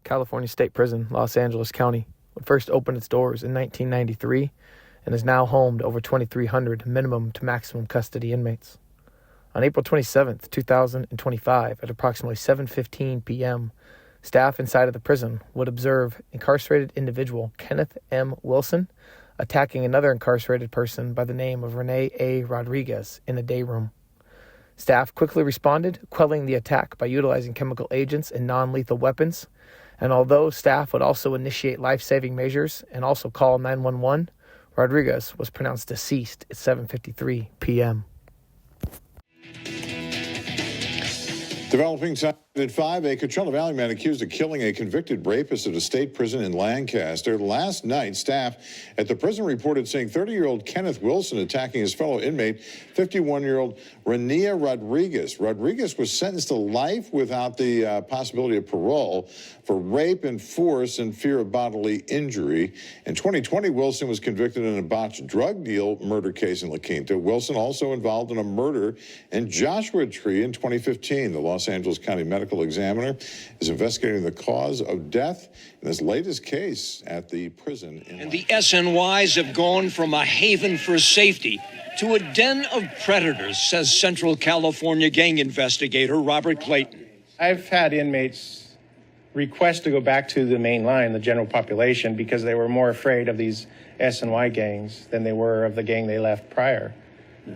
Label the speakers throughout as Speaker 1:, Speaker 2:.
Speaker 1: California State Prison, Los Angeles County, would first open its doors in 1993 and is now home to over 2,300 minimum to maximum custody inmates. On April 27, 2025, at approximately 7:15 p.m., staff inside of the prison would observe incarcerated individual Kenneth M. Wilson attacking another incarcerated person by the name of Renee A. Rodriguez in a day room. Staff quickly responded, quelling the attack by utilizing chemical agents and non-lethal weapons, and although staff would also initiate life-saving measures and also call 911, Rodriguez was pronounced deceased at 7:53 p.m.
Speaker 2: Developing tonight at 5, a Coachella Valley man accused of killing a convicted rapist at a state prison in Lancaster. Last night, staff at the prison reported seeing 30-year-old Kenneth Wilson attacking his fellow inmate, 51-year-old Renee Rodriguez. Rodriguez was sentenced to life without the possibility of parole for rape and force and fear of bodily injury. In 2020, Wilson was convicted in a botched drug deal murder case in La Quinta. Wilson also involved in a murder in Joshua Tree in 2015. The Los Angeles County Medical Examiner is investigating the cause of death in this latest case at the prison.
Speaker 3: And the SNYs have gone from a haven for safety to a den of predators, says Central California gang investigator Robert Clayton.
Speaker 4: I've had inmates request to go back to the main line, the general population, because they were more afraid of these SNY gangs than they were of the gang they left prior.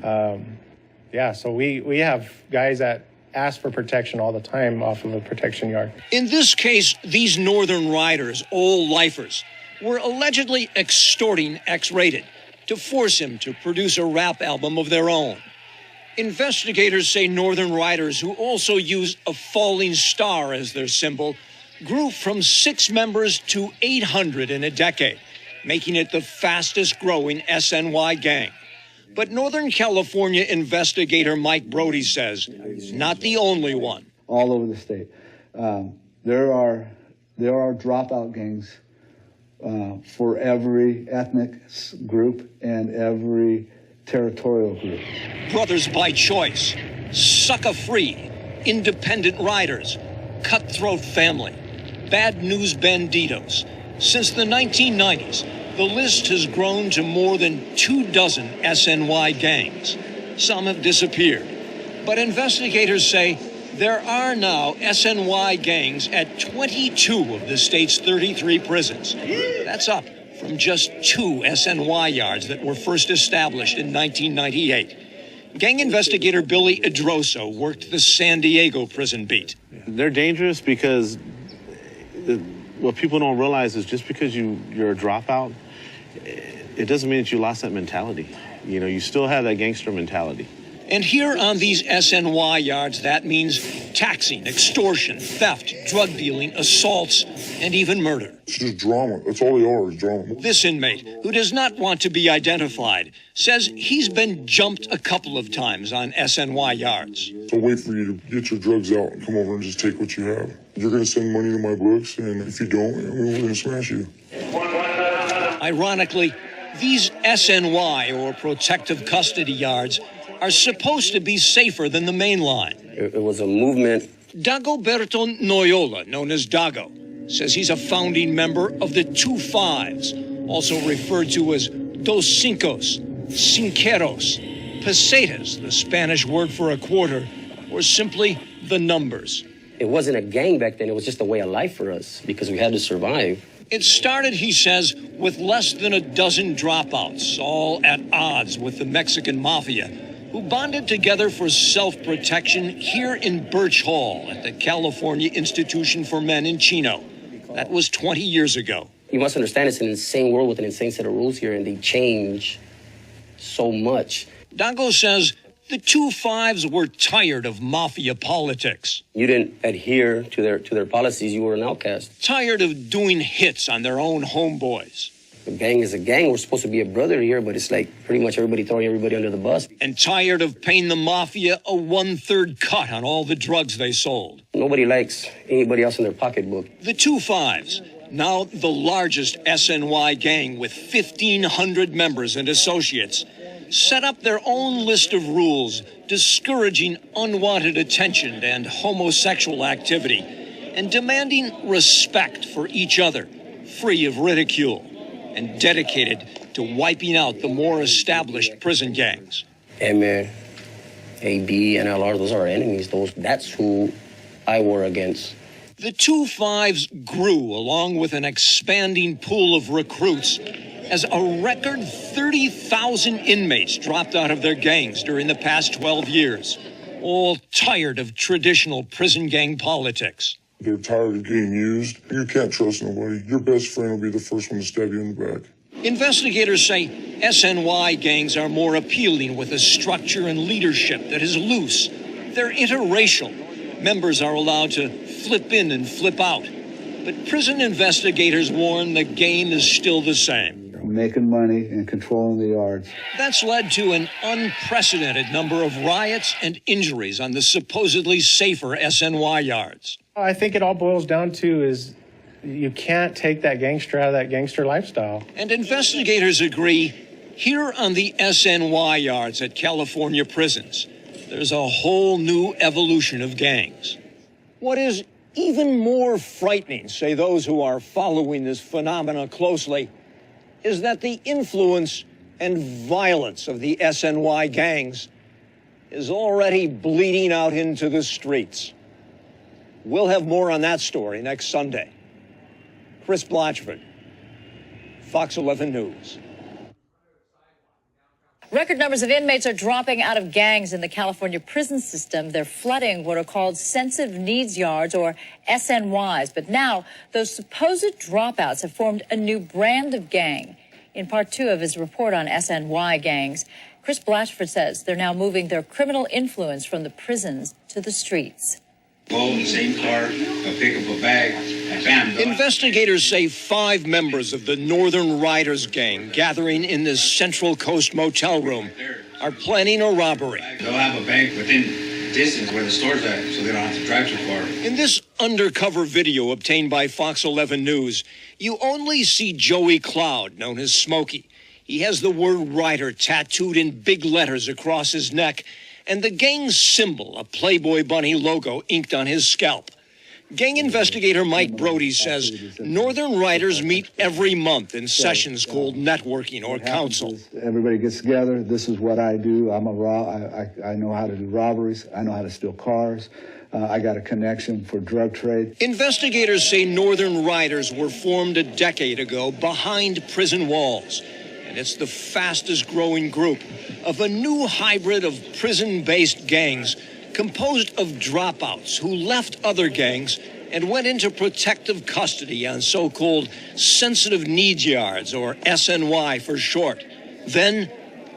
Speaker 4: So we have guys that ask for protection all the time off of a protection yard.
Speaker 3: In this case, these Northern Riders, all lifers, were allegedly extorting X-Rated to force him to produce a rap album of their own. Investigators say Northern Riders, who also use a falling star as their symbol, grew from 6 members to 800 in a decade, making it the fastest growing SNY gang. But Northern California investigator Mike Brody says, not the only one.
Speaker 5: All over the state. There are dropout gangs for every ethnic group and every territorial group.
Speaker 3: Brothers by choice, sucker-free, independent riders, cutthroat family, bad news banditos. Since the 1990s, the list has grown to more than 24 SNY gangs. Some have disappeared. But investigators say there are now SNY gangs at 22 of the state's 33 prisons. That's up from just 2 SNY yards that were first established in 1998. Gang investigator Billy Idroso worked the San Diego prison beat.
Speaker 6: They're dangerous because what people don't realize is just because you're a dropout, it doesn't mean that you lost that mentality. You know, you still have that gangster mentality.
Speaker 3: And here on these SNY yards, that means taxing, extortion, theft, drug dealing, assaults, and even murder.
Speaker 7: It's just drama. That's all they are, is drama.
Speaker 3: This inmate, who does not want to be identified, says he's been jumped a couple of times on SNY yards.
Speaker 7: So wait for you to get your drugs out and come over and just take what you have. You're going to send money to my books, and if you don't, we're going to smash you.
Speaker 3: Ironically, these SNY, or protective custody yards, are supposed to be safer than the main line.
Speaker 8: It was a movement.
Speaker 3: Dagoberto Noyola, known as Dago, says he's a founding member of the 2-5s, also referred to as dos cincos, cinqueros, pesetas, the Spanish word for a quarter, or simply the numbers.
Speaker 8: It wasn't a gang back then, it was just a way of life for us because we had to survive.
Speaker 3: It started, he says, with less than a dozen dropouts, all at odds with the Mexican mafia, who bonded together for self-protection here in Birch Hall at the California Institution for Men in Chino. That was 20 years ago.
Speaker 8: You must understand it's an insane world with an insane set of rules here, and they change so much.
Speaker 3: Dago says the 2-5s were tired of mafia politics.
Speaker 8: You didn't adhere to their policies, you were an outcast.
Speaker 3: Tired of doing hits on their own homeboys.
Speaker 8: A gang is a gang. We're supposed to be a brother here, but it's like pretty much everybody throwing everybody under the bus.
Speaker 3: And tired of paying the mafia a 1/3 cut on all the drugs they sold.
Speaker 8: Nobody likes anybody else in their pocketbook.
Speaker 3: The 2-5s, now the largest SNY gang with 1,500 members and associates, set up their own list of rules discouraging unwanted attention and homosexual activity, and demanding respect for each other, free of ridicule, and dedicated to wiping out the more established prison gangs.
Speaker 8: Emmer, AB, and LR, those are our enemies. That's who I war against.
Speaker 3: The 2-5s grew along with an expanding pool of recruits as a record 30,000 inmates dropped out of their gangs during the past 12 years, all tired of traditional prison gang politics.
Speaker 7: They're tired of getting used. You can't trust nobody. Your best friend will be the first one to stab you in the back.
Speaker 3: Investigators say SNY gangs are more appealing with a structure and leadership that is loose. They're interracial. Members are allowed to flip in and flip out. But prison investigators warn the game is still the same.
Speaker 5: Making money and controlling the yards.
Speaker 3: That's led to an unprecedented number of riots and injuries on the supposedly safer SNY yards.
Speaker 4: I think it all boils down to is you can't take that gangster out of that gangster lifestyle.
Speaker 3: And investigators agree, here on the SNY yards at California prisons, there's a whole new evolution of gangs. What is even more frightening, say those who are following this phenomena closely, is that the influence and violence of the SNY gangs is already bleeding out into the streets. We'll have more on that story next Sunday. Chris Blatchford, Fox 11 News.
Speaker 9: Record numbers of inmates are dropping out of gangs in the California prison system. They're flooding what are called sensitive needs yards, or SNYs. But now, those supposed dropouts have formed a new brand of gang. In part 2 of his report on SNY gangs, Chris Blatchford says they're now moving their criminal influence from the prisons to the streets.
Speaker 10: Go in the same car, pick up a bag, and bam.
Speaker 3: Investigators say 5 members of the Northern Riders gang gathering in this Central Coast motel room are planning a robbery.
Speaker 10: They'll have a bank within distance where the store's at, so they don't have to drive too far.
Speaker 3: In this undercover video obtained by Fox 11 News, you only see Joey Cloud, known as Smokey. He has the word Rider tattooed in big letters across his neck, and the gang's symbol, a Playboy bunny logo, inked on his scalp. Gang investigator Mike Brody says Northern Riders meet every month in sessions called networking or council.
Speaker 5: Everybody gets together. This is what I do. I know how to do robberies. I know how to steal cars. I got a connection for drug trade.
Speaker 3: Investigators say Northern Riders were formed a decade ago behind prison walls. And it's the fastest growing group of a new hybrid of prison-based gangs composed of dropouts who left other gangs and went into protective custody on so-called sensitive needs yards, or SNY for short. Then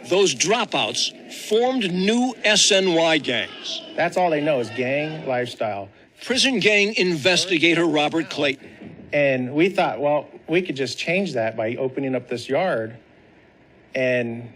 Speaker 3: those dropouts formed new SNY gangs.
Speaker 4: That's all they know is gang lifestyle.
Speaker 3: Prison gang investigator Robert Clayton.
Speaker 4: And we thought, well, we could just change that by opening up this yard and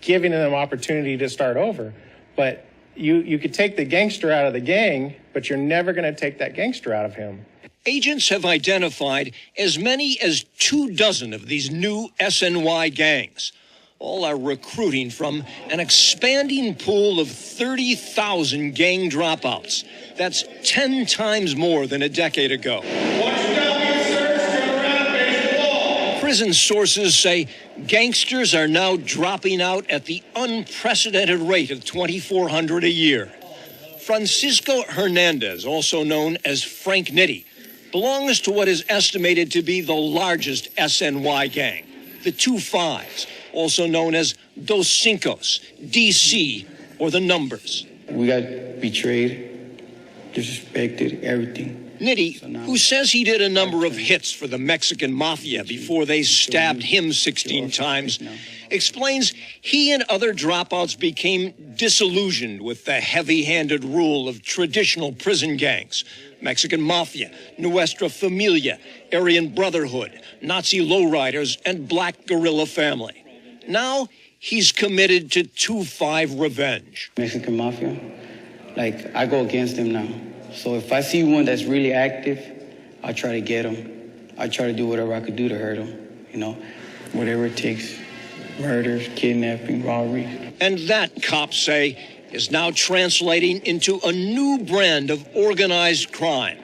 Speaker 4: giving them opportunity to start over. But you could take the gangster out of the gang, but you're never going to take that gangster out of him.
Speaker 3: Agents have identified as many as 24 of these new SNY gangs. All are recruiting from an expanding pool of 30,000 gang dropouts. That's 10 times more than a decade ago. Prison sources say gangsters are now dropping out at the unprecedented rate of 2,400 a year. Francisco Hernandez, also known as Frank Nitti, belongs to what is estimated to be the largest SNY gang, the 2-5s, also known as Dos Cincos, DC, or the numbers.
Speaker 11: We got betrayed, disrespected, everything.
Speaker 3: Nitti, who says he did a number of hits for the Mexican mafia before they stabbed him 16 times, explains he and other dropouts became disillusioned with the heavy-handed rule of traditional prison gangs. Mexican mafia, Nuestra Familia, Aryan Brotherhood, Nazi lowriders, and Black Guerrilla Family. Now, he's committed to 2-5 revenge.
Speaker 11: Mexican mafia, I go against them now. So if I see one that's really active, I try to get him. I try to do whatever I could do to hurt him, whatever it takes. Murders, kidnapping, robbery.
Speaker 3: And that, cops say, is now translating into a new brand of organized crime.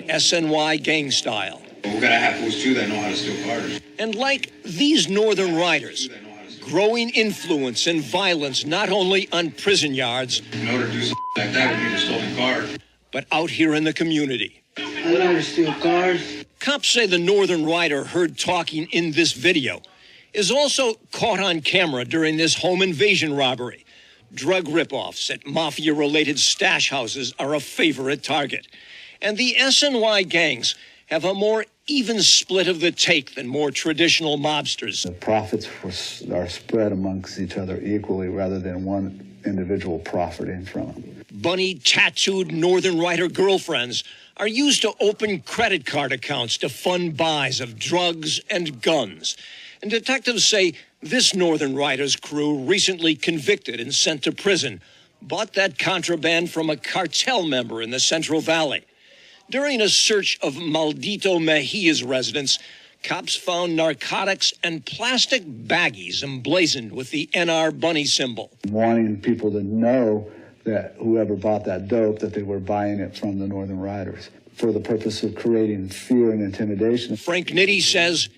Speaker 3: SNY gang style.
Speaker 10: We gotta have fools too that know how to steal cars.
Speaker 3: And like these Northern Riders, growing influence and violence not only on prison yards,
Speaker 10: In order to do something like that, we need a stolen car.
Speaker 3: but out here in the community.
Speaker 11: I know how to steal cars.
Speaker 3: Cops say the Northern Rider heard talking in this video is also caught on camera during this home invasion robbery. Drug ripoffs at mafia-related stash houses are a favorite target. And the SNY gangs have a more even split of the take than more traditional mobsters.
Speaker 5: The profits are spread amongst each other equally rather than one individual profiting from them.
Speaker 3: Bunny-tattooed Northern Rider girlfriends are used to open credit card accounts to fund buys of drugs and guns. And detectives say this Northern Riders crew, recently convicted and sent to prison, bought that contraband from a cartel member in the Central Valley. During a search of Maldito Mejia's residence, cops found narcotics and plastic baggies emblazoned with the NR Bunny symbol.
Speaker 5: Wanting people to know that whoever bought that dope, that they were buying it from the Northern Riders for the purpose of creating fear and intimidation.
Speaker 3: Frank Nitti says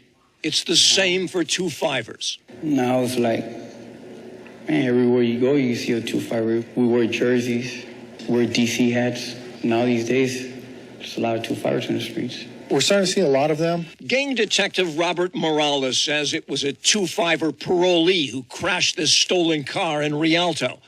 Speaker 3: it's the same for 2-5ers.
Speaker 11: Now it's like, man, everywhere you go, you see a 2-5er. We wear jerseys, wear DC hats. Now these days, there's a lot of 2-5ers in the streets.
Speaker 4: We're starting to see a lot of them.
Speaker 3: Gang detective Robert Morales says it was a 2-5er parolee who crashed this stolen car in Rialto.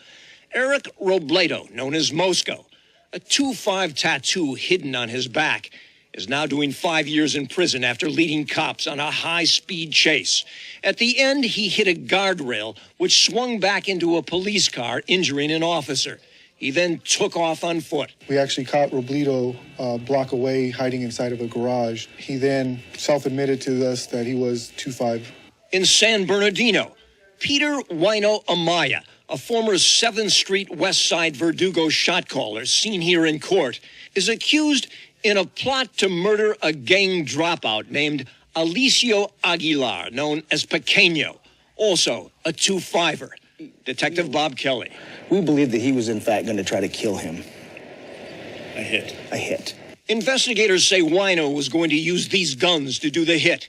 Speaker 3: Eric Robledo, known as Mosco, a 2-5 tattoo hidden on his back, is now doing 5 years in prison after leading cops on a high-speed chase. At the end, he hit a guardrail, which swung back into a police car, injuring an officer. He then took off on foot.
Speaker 12: We actually caught Robledo a block away, hiding inside of a garage. He then self-admitted to us that he was 2-5.
Speaker 3: In San Bernardino, Peter Wino Amaya, a former 7th Street West Side Verdugo shot caller seen here in court, is accused in a plot to murder a gang dropout named Alicio Aguilar, known as Pequeño, also a 2-5er. Detective Bob Kelly.
Speaker 13: We believe that he was, in fact, going to try to kill him.
Speaker 3: A hit.
Speaker 13: A hit.
Speaker 3: Investigators say Wino was going to use these guns to do the hit.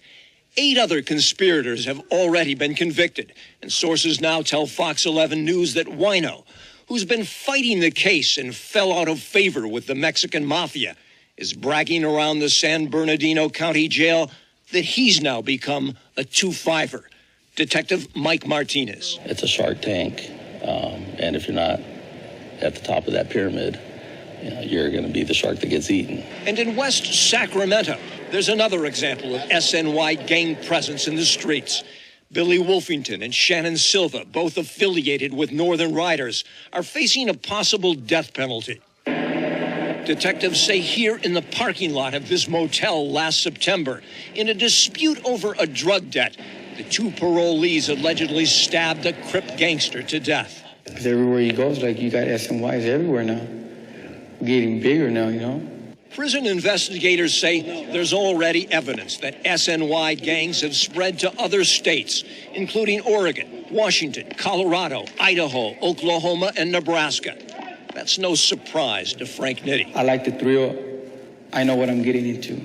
Speaker 3: 8 other conspirators have already been convicted, and sources now tell Fox 11 News that Wino, who's been fighting the case and fell out of favor with the Mexican mafia, is bragging around the San Bernardino County Jail that he's now become a 2-5er. Detective Mike Martinez.
Speaker 14: It's a Shark Tank, and if you're not at the top of that pyramid, you're going to be the shark that gets eaten.
Speaker 3: And in West Sacramento, there's another example of SNY gang presence in the streets. Billy Wolfington and Shannon Silva, both affiliated with Northern Riders, are facing a possible death penalty. Detectives say here in the parking lot of this motel last September, in a dispute over a drug debt, the 2 parolees allegedly stabbed a Crip gangster to death.
Speaker 11: Because everywhere you go, it's like you got SNYs everywhere now. Getting bigger now, you know.
Speaker 3: Prison investigators say there's already evidence that SNY gangs have spread to other states, including Oregon, Washington, Colorado, Idaho, Oklahoma, and Nebraska. That's no surprise to Frank Nitti.
Speaker 11: I like the thrill. I know what I'm getting into.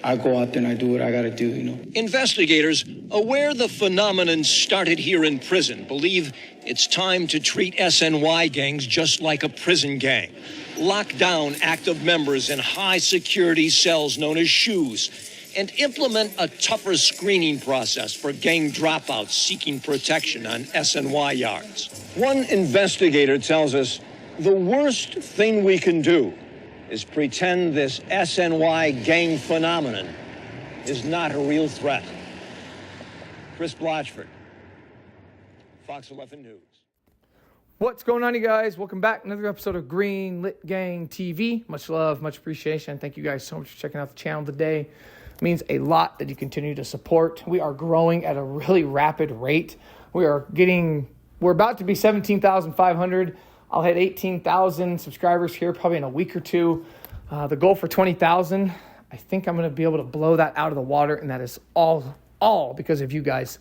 Speaker 11: I go out there and I do what I got to do, you know.
Speaker 3: Investigators, aware the phenomenon started here in prison, believe it's time to treat SNY gangs just like a prison gang. Lock down active members in high-security cells known as shoes, and implement a tougher screening process for gang dropouts seeking protection on SNY yards. One investigator tells us the worst thing we can do is pretend this SNY gang phenomenon is not a real threat. Chris Blatchford, Fox 11 News.
Speaker 1: What's going on, you guys? Welcome back. Another episode of Green Lit Gang TV. Much love, much appreciation. Thank you guys so much for checking out the channel today. It means a lot that you continue to support. We are growing at a really rapid rate. We're about to be 17,500. I'll hit 18,000 subscribers here probably in a week or two. The goal for 20,000, I think I'm going to be able to blow that out of the water, and that is all because of you guys.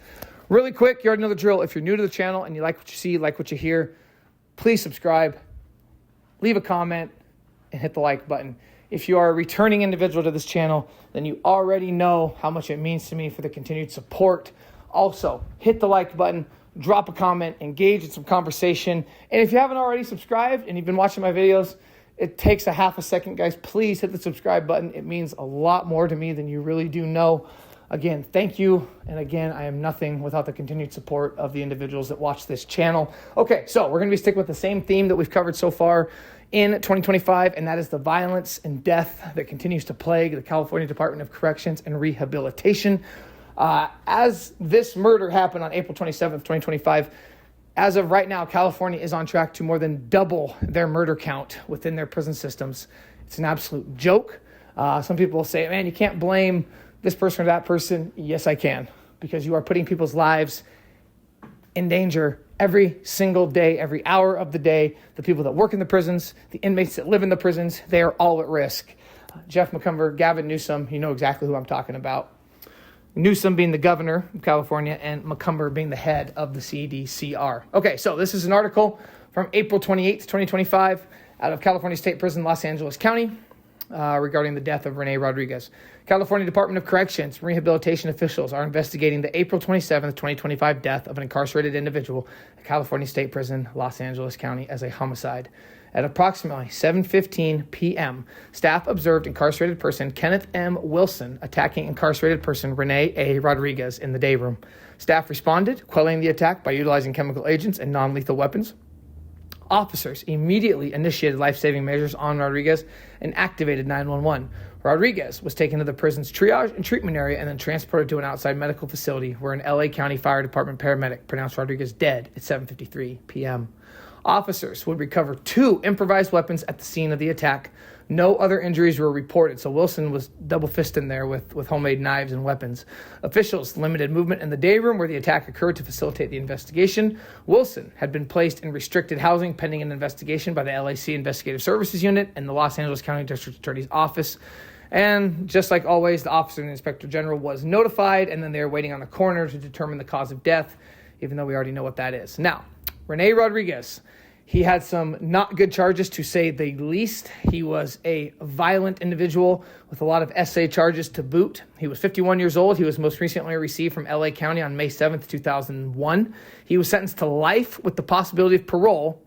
Speaker 1: Really quick, you already know the drill. If you're new to the channel and you like what you see, like what you hear, please subscribe, leave a comment, and hit the like button. If you are a returning individual to this channel, then you already know how much it means to me for the continued support. Also, hit the like button, drop a comment, engage in some conversation. And if you haven't already subscribed and you've been watching my videos, it takes a half a second, guys. Please hit the subscribe button. It means a lot more to me than you really do know. Again, thank you. And again, I am nothing without the continued support of the individuals that watch this channel. Okay, so we're going to be sticking with the same theme that we've covered so far in 2025, and that is the violence and death that continues to plague the California Department of Corrections and Rehabilitation. As this murder happened on April 27th, 2025, as of right now, California is on track to more than double their murder count within their prison systems. It's an absolute joke. Some people will say, man, you can't blame this person or that person. Yes, I can, because you are putting people's lives in danger every single day, every hour of the day. The people that work in the prisons, the inmates that live in the prisons, they are all at risk. Jeff McCumber, Gavin Newsom, you know exactly who I'm talking about. Newsom being the governor of California and McCumber being the head of the CDCR. Okay, so this is an article from April 28th, 2025 out of California State Prison, Los Angeles County regarding the death of Renee Rodriguez. California Department of Corrections and Rehabilitation officials are investigating the April 27th, 2025 death of an incarcerated individual at California State Prison, Los Angeles County as a homicide. At approximately 7:15 p.m., staff observed incarcerated person Kenneth M. Wilson attacking incarcerated person Renee A. Rodriguez in the day room. Staff responded, quelling the attack by utilizing chemical agents and non-lethal weapons. Officers immediately initiated life-saving measures on Rodriguez and activated 911. Rodriguez was taken to the prison's triage and treatment area and then transported to an outside medical facility where an LA County Fire Department paramedic pronounced Rodriguez dead at 7:53 p.m. Officers would recover 2 improvised weapons at the scene of the attack. No other injuries were reported, so Wilson was double-fisting there with homemade knives and weapons. Officials limited movement in the day room where the attack occurred to facilitate the investigation. Wilson had been placed in restricted housing pending an investigation by the LAC Investigative Services Unit and the Los Angeles County District Attorney's Office. And just like always, the officer and the inspector general was notified, and then they were waiting on the coroner to determine the cause of death, even though we already know what that is. Now, Renee Rodriguez, he had some not good charges, to say the least. He was a violent individual with a lot of SA charges to boot. He was 51 years old. He was most recently received from LA County on May 7th, 2001. He was sentenced to life with the possibility of parole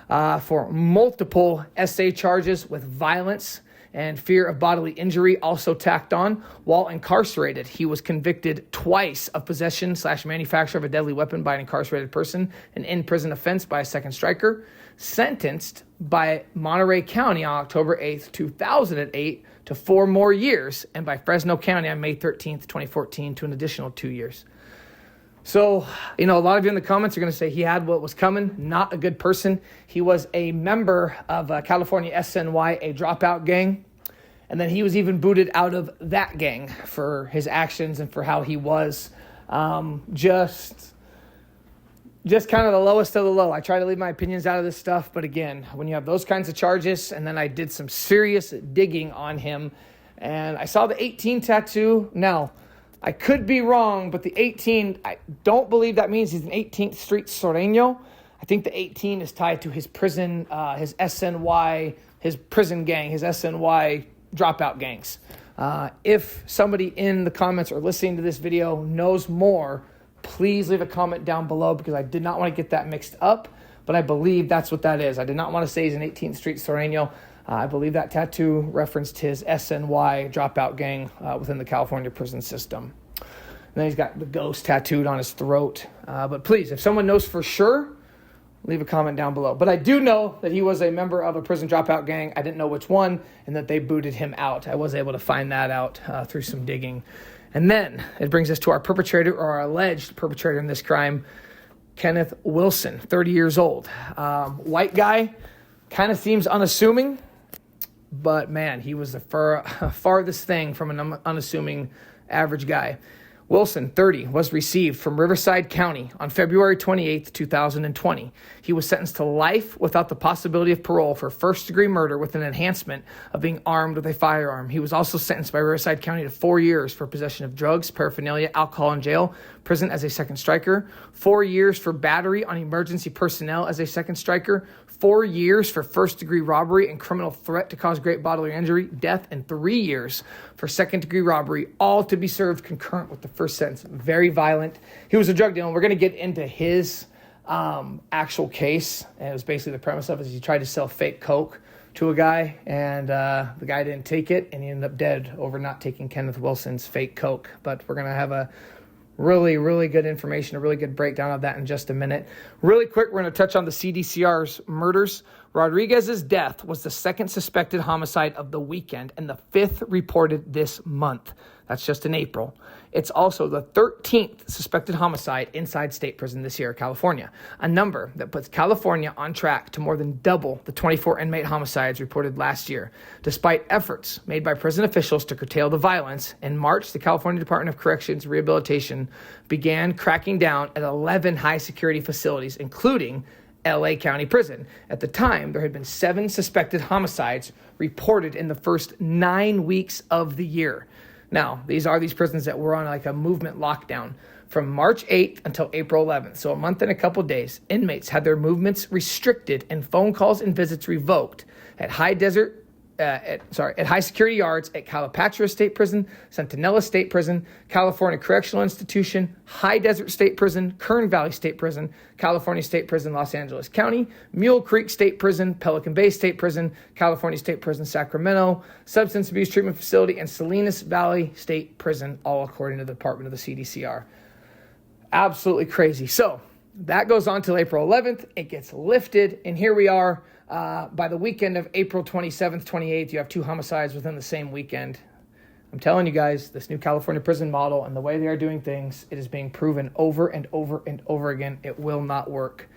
Speaker 1: for multiple SA charges with violence and fear of bodily injury also tacked on. While incarcerated, he was convicted twice of possession/manufacture of a deadly weapon by an incarcerated person, an in-prison offense by a second striker, sentenced by Monterey County on October 8th, 2008 to 4 more years, and by Fresno County on May 13th, 2014 to an additional 2 years. So, a lot of you in the comments are going to say he had what was coming. Not a good person. He was a member of California SNY, a dropout gang. And then he was even booted out of that gang for his actions and for how he was. Just kind of the lowest of the low. I try to leave my opinions out of this stuff. But again, when you have those kinds of charges, and then I did some serious digging on him, and I saw the 18 tattoo. Now, I could be wrong, but the 18, I don't believe that means he's an 18th Street Sureño. I think the 18 is tied to his prison, his SNY, his prison gang, his SNY dropout gangs. If somebody in the comments or listening to this video knows more, please leave a comment down below, because I did not want to get that mixed up, but I believe that's what that is. I did not want to say he's an 18th Street Sureño. I believe that tattoo referenced his SNY dropout gang within the California prison system. And then he's got the ghost tattooed on his throat. But please, if someone knows for sure, leave a comment down below. But I do know that he was a member of a prison dropout gang. I didn't know which one, and that they booted him out. I was able to find that out through some digging. And then it brings us to our perpetrator, or our alleged perpetrator in this crime, Kenneth Wilson, 30 years old. White guy, kind of seems unassuming. But man, he was the farthest thing from an unassuming average guy. Wilson, 30, was received from Riverside County on February 28, 2020. He was sentenced to life without the possibility of parole for first-degree murder with an enhancement of being armed with a firearm. He was also sentenced by Riverside County to 4 years for possession of drugs, paraphernalia, alcohol in jail, prison as a second striker, 4 years for battery on emergency personnel as a second striker, 4 years for first-degree robbery and criminal threat to cause great bodily injury, death, and 3 years for second-degree robbery, all to be served concurrent with the first sentence. Very violent. He was a drug dealer, and we're going to get into his actual case. And it was basically the premise of it is he tried to sell fake coke to a guy, and the guy didn't take it, and he ended up dead over not taking Kenneth Wilson's fake coke. But we're going to have a really, really good information, a really good breakdown of that in just a minute. Really quick, we're going to touch on the CDCR's murders. Rodriguez's death was the second suspected homicide of the weekend and the 5th reported this month. That's just in April. It's also the 13th suspected homicide inside state prison this year, California, a number that puts California on track to more than double the 24 inmate homicides reported last year. Despite efforts made by prison officials to curtail the violence, in March, the California Department of Corrections Rehabilitation began cracking down at 11 high-security facilities, including LA County Prison. At the time, there had been 7 suspected homicides reported in the first 9 weeks of the year. Now, these prisons that were on like a movement lockdown from March 8th until April 11th. So a month and a couple days, inmates had their movements restricted and phone calls and visits revoked at high security yards at Calipatria State Prison, Centinela State Prison, California Correctional Institution, High Desert State Prison, Kern Valley State Prison, California State Prison, Los Angeles County, Mule Creek State Prison, Pelican Bay State Prison, California State Prison, Sacramento, Substance Abuse Treatment Facility, and Salinas Valley State Prison, all according to the Department of the CDCR. Absolutely crazy. So that goes on till April 11th. It gets lifted, and here we are. By the weekend of April 27th, 28th, you have 2 homicides within the same weekend. I'm telling you guys, this new California prison model and the way they are doing things, it is being proven over and over and over again. It will not work.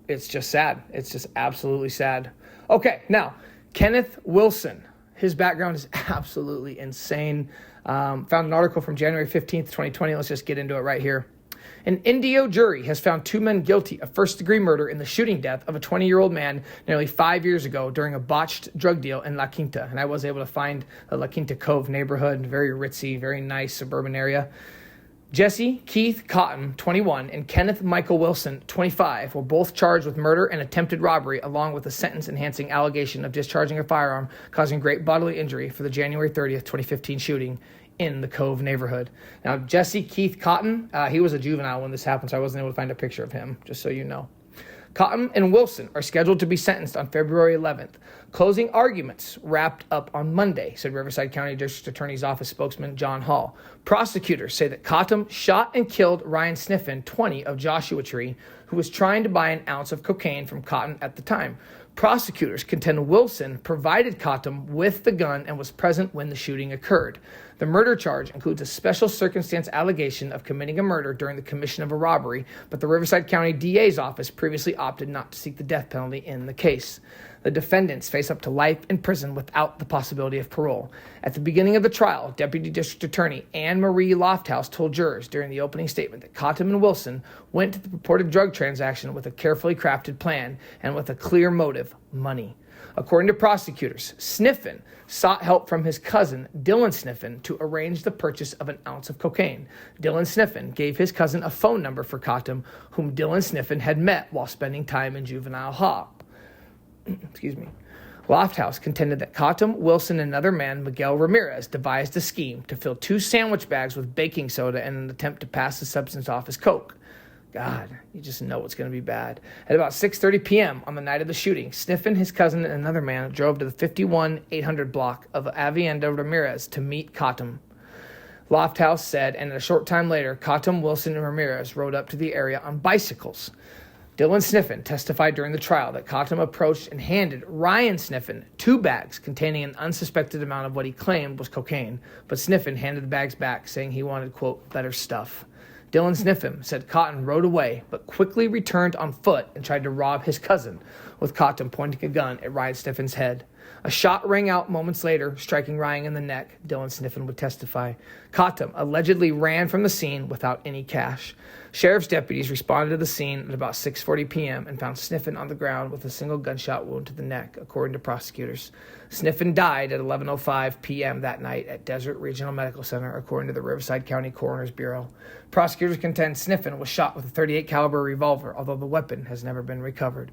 Speaker 1: It's just sad. It's just absolutely sad. Okay, now, Kenneth Wilson. His background is absolutely insane. Found an article from January 15th, 2020. Let's just get into it right here. An Indio jury has found 2 men guilty of first-degree murder in the shooting death of a 20-year-old man nearly 5 years ago during a botched drug deal in La Quinta. And I was able to find the La Quinta Cove neighborhood, very ritzy, very nice suburban area. Jesse Keith Cotton, 21, and Kenneth Michael Wilson, 25, were both charged with murder and attempted robbery, along with a sentence-enhancing allegation of discharging a firearm causing great bodily injury for the January 30th, 2015 shooting in the Cove neighborhood. Now, Jesse Keith Cotton, he was a juvenile when this happened, so I wasn't able to find a picture of him, just so you know. Cotton and Wilson are scheduled to be sentenced on February 11th. Closing arguments wrapped up on Monday, said Riverside County District Attorney's Office spokesman John Hall. Prosecutors say that Cotton shot and killed Ryan Sniffen, 20, of Joshua Tree, who was trying to buy an ounce of cocaine from Cotton at the time. Prosecutors contend Wilson provided Cotton with the gun and was present when the shooting occurred. The murder charge includes a special circumstance allegation of committing a murder during the commission of a robbery, but the Riverside County DA's office previously opted not to seek the death penalty in the case. The defendants face up to life in prison without the possibility of parole. At the beginning of the trial, Deputy District Attorney Anne Marie Lofthouse told jurors during the opening statement that Cotton and Wilson went to the purported drug transaction with a carefully crafted plan and with a clear motive: money. According to prosecutors, Sniffen sought help from his cousin, Dylan Sniffen, to arrange the purchase of an ounce of cocaine. Dylan Sniffen gave his cousin a phone number for Cotton, whom Dylan Sniffen had met while spending time in juvenile hall. Lofthouse contended that Cotton, Wilson, and another man, Miguel Ramirez, devised a scheme to fill 2 sandwich bags with baking soda in an attempt to pass the substance off as coke. God, you just know it's going to be bad. At about 6:30 p.m. on the night of the shooting, Sniffen, his cousin, and another man drove to the 51-800 block of Avienda Ramirez to meet Cotton. Lofthouse said, and a short time later, Cotton, Wilson, and Ramirez rode up to the area on bicycles. Dylan Sniffen testified during the trial that Cotton approached and handed Ryan Sniffen 2 bags containing an unsuspected amount of what he claimed was cocaine, but Sniffen handed the bags back, saying he wanted, quote, better stuff. Dylan Sniffen said Cotton rode away, but quickly returned on foot and tried to rob his cousin, with Cotton pointing a gun at Ryan Sniffen's head. A shot rang out moments later, striking Ryan in the neck. Dylan Sniffen would testify. Cottom allegedly ran from the scene without any cash. Sheriff's deputies responded to the scene at about 6:40 p.m. and found Sniffen on the ground with a single gunshot wound to the neck, according to prosecutors. Sniffen died at 11:05 p.m. that night at Desert Regional Medical Center, according to the Riverside County Coroner's Bureau. Prosecutors contend Sniffen was shot with a .38 caliber revolver, although the weapon has never been recovered.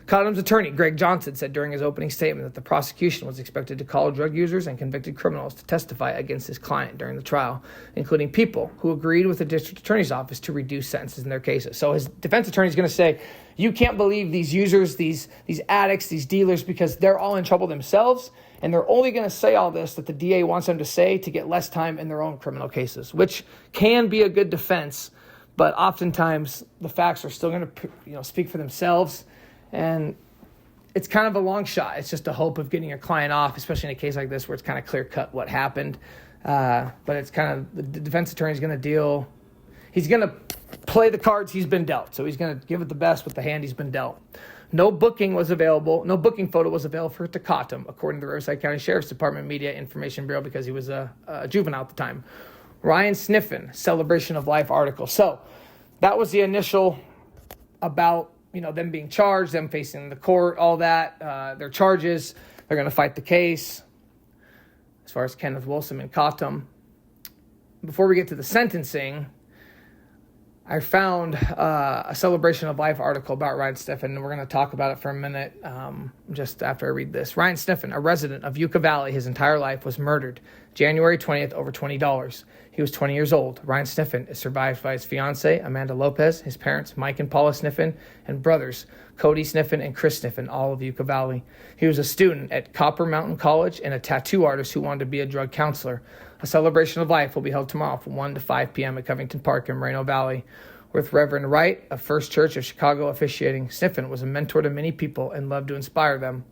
Speaker 1: Cottom's attorney, Greg Johnson, said during his opening statement that the prosecution was expected to call drug users and convicted criminals to testify against his client during the trial, including people who agreed with the district attorney's office to reduce sentences in their cases. So his defense attorney is going to say, you can't believe these users, these addicts, these dealers, because they're all in trouble themselves, and they're only going to say all this that the DA wants them to say to get less time in their own criminal cases, which can be a good defense, but oftentimes the facts are still going to speak for themselves. And it's kind of a long shot. It's just a hope of getting your client off, especially in a case like this where it's kind of clear-cut what happened. But it's kind of, the defense attorney is going to he's going to play the cards he's been dealt. So he's going to give it the best with the hand he's been dealt. No booking photo was available for Cottom, according to the Riverside County Sheriff's Department Media Information Bureau, because he was a juvenile at the time. Ryan Sniffen, Celebration of Life article. So that was the initial about them being charged, them facing the court, all that, their charges. They're going to fight the case as far as Kenneth Wilson and Cottom. Before we get to the sentencing, I found a Celebration of Life article about Ryan Sniffen, and we're going to talk about it for a minute just after I read this. Ryan Sniffen, a resident of Yucca Valley his entire life, was murdered January 20th over $20. He was 20 years old. Ryan Sniffen is survived by his fiancée, Amanda Lopez, his parents, Mike and Paula Sniffen, and brothers, Cody Sniffen and Chris Sniffen, all of Yucca Valley. He was a student at Copper Mountain College and a tattoo artist who wanted to be a drug counselor. A celebration of life will be held tomorrow from 1 to 5 p.m. at Covington Park in Moreno Valley, with Reverend Wright of First Church of Chicago officiating. Sniffen was a mentor to many people and loved to inspire them.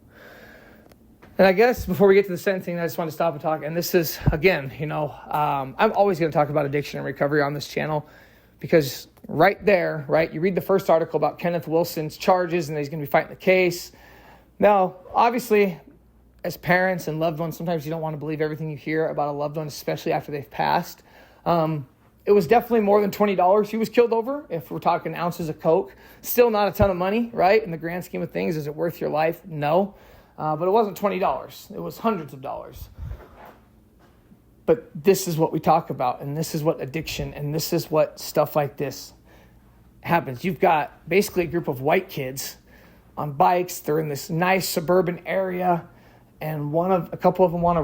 Speaker 1: And I guess before we get to the sentencing, I just want to stop and talk. And this is, again, I'm always going to talk about addiction and recovery on this channel, because right there, you read the first article about Kenneth Wilson's charges and he's going to be fighting the case. Now, obviously, as parents and loved ones, sometimes you don't want to believe everything you hear about a loved one, especially after they've passed. It was definitely more than $20 he was killed over. If we're talking ounces of coke, still not a ton of money, right? In the grand scheme of things, is it worth your life? No. But it wasn't $20. It was hundreds of dollars. But this is what we talk about, and this is what addiction, and this is what stuff like this happens. You've got basically a group of white kids on bikes. They're in this nice suburban area, and a couple of them want to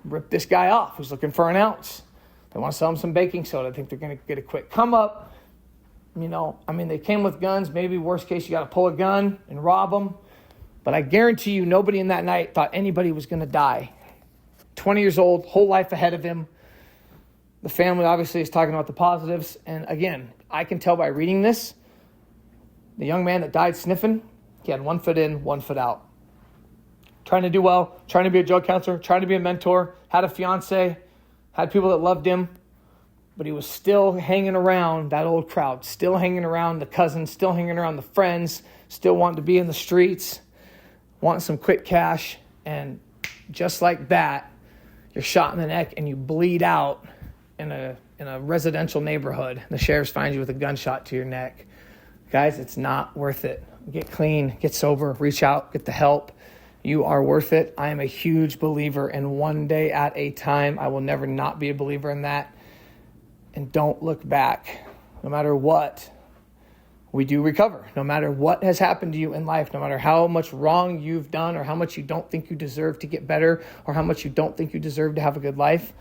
Speaker 1: rip this guy off who's looking for an ounce. They want to sell him some baking soda. I think they're going to get a quick come up. They came with guns. Maybe worst case, you got to pull a gun and rob them. But I guarantee you, nobody in that night thought anybody was going to die. 20 years old, whole life ahead of him. The family obviously is talking about the positives. And again, I can tell by reading this, the young man that died sniffing, he had 1 foot in, 1 foot out. Trying to do well, trying to be a drug counselor, trying to be a mentor, had a fiance, had people that loved him, but he was still hanging around that old crowd, still hanging around the cousins, still hanging around the friends, still wanting to be in the streets, wanting some quick cash. And just like that, you're shot in the neck and you bleed out in a residential neighborhood. The sheriffs find you with a gunshot to your neck. Guys, it's not worth it. Get clean, get sober, reach out, get the help. You are worth it. I am a huge believer in one day at a time. I will never not be a believer in that. And don't look back. No matter what, we do recover. No matter what has happened to you in life, no matter how much wrong you've done or how much you don't think you deserve to get better or how much you don't think you deserve to have a good life,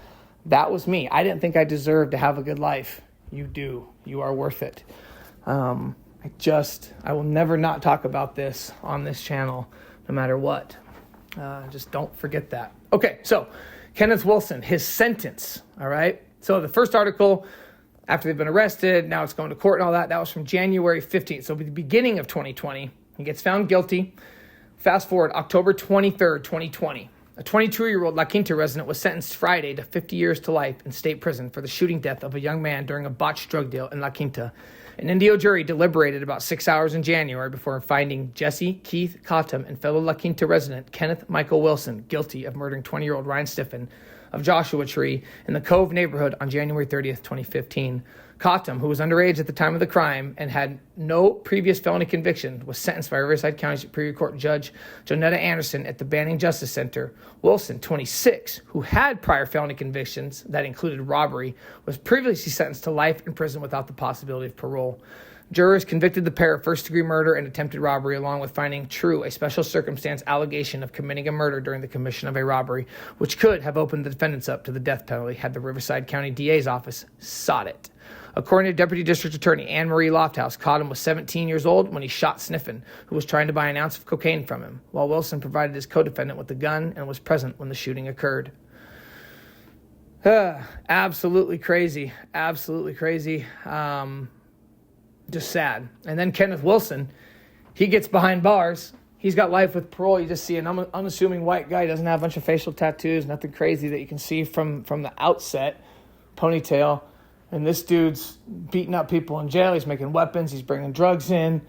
Speaker 1: that was me. I didn't think I deserved to have a good life. You do. You are worth it. I will never not talk about this on this channel, no matter what. Just don't forget that. Okay, so Kenneth Wilson, his sentence, all right? So the first article, after they've been arrested, now it's going to court and all that, that was from January 15th. So at the beginning of 2020, he gets found guilty. Fast forward, October 23rd, 2020. A 22-year-old La Quinta resident was sentenced Friday to 50 years to life in state prison for the shooting death of a young man during a botched drug deal in La Quinta. An Indio jury deliberated about 6 hours in January before finding Jesse Keith Cottom and fellow La Quinta resident Kenneth Michael Wilson guilty of murdering 20-year-old Ryan Stiffen of Joshua Tree in the Cove neighborhood on January 30th, 2015. Cottom, who was underage at the time of the crime and had no previous felony conviction, was sentenced by Riverside County Superior Court Judge Jonetta Anderson at the Banning Justice Center. Wilson, 26, who had prior felony convictions that included robbery, was previously sentenced to life in prison without the possibility of parole. Jurors convicted the pair of first-degree murder and attempted robbery, along with finding true a special circumstance allegation of committing a murder during the commission of a robbery, which could have opened the defendants up to the death penalty had the Riverside County DA's office sought it. According to Deputy District Attorney Anne Marie Lofthouse, Cottom was 17 years old when he shot Sniffen, who was trying to buy an ounce of cocaine from him, while Wilson provided his co-defendant with the gun and was present when the shooting occurred. Absolutely crazy. Absolutely crazy. Just sad. And then Kenneth Wilson, he gets behind bars. He's got life with parole. You just see an unassuming white guy. He doesn't have a bunch of facial tattoos, nothing crazy that you can see from the outset. Ponytail. And this dude's beating up people in jail. He's making weapons. He's bringing drugs in.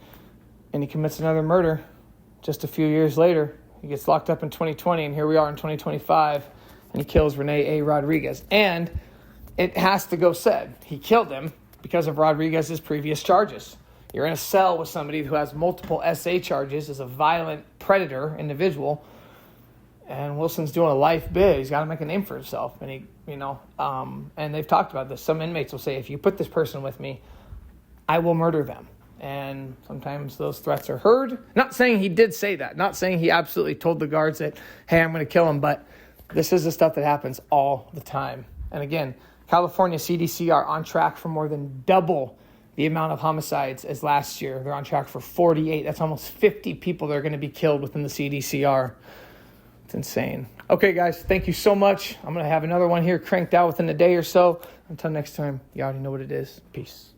Speaker 1: And he commits another murder just a few years later. He gets locked up in 2020, and here we are in 2025. And he kills Renee Rodriguez. And it has to go said, he killed him because of Rodriguez's previous charges. You're in a cell with somebody who has multiple SA charges as a violent predator individual. And Wilson's doing a life bid. He's got to make a name for himself. And and they've talked about this. Some inmates will say, if you put this person with me, I will murder them. And sometimes those threats are heard. Not saying he did say that. Not saying he absolutely told the guards that, hey, I'm going to kill him. But this is the stuff that happens all the time. And again, California CDC are on track for more than double the amount of homicides as last year. They're on track for 48. That's almost 50 people that are going to be killed within the CDCR. It's insane. Okay, guys, thank you so much. I'm going to have another one here cranked out within a day or so. Until next time, you already know what it is. Peace.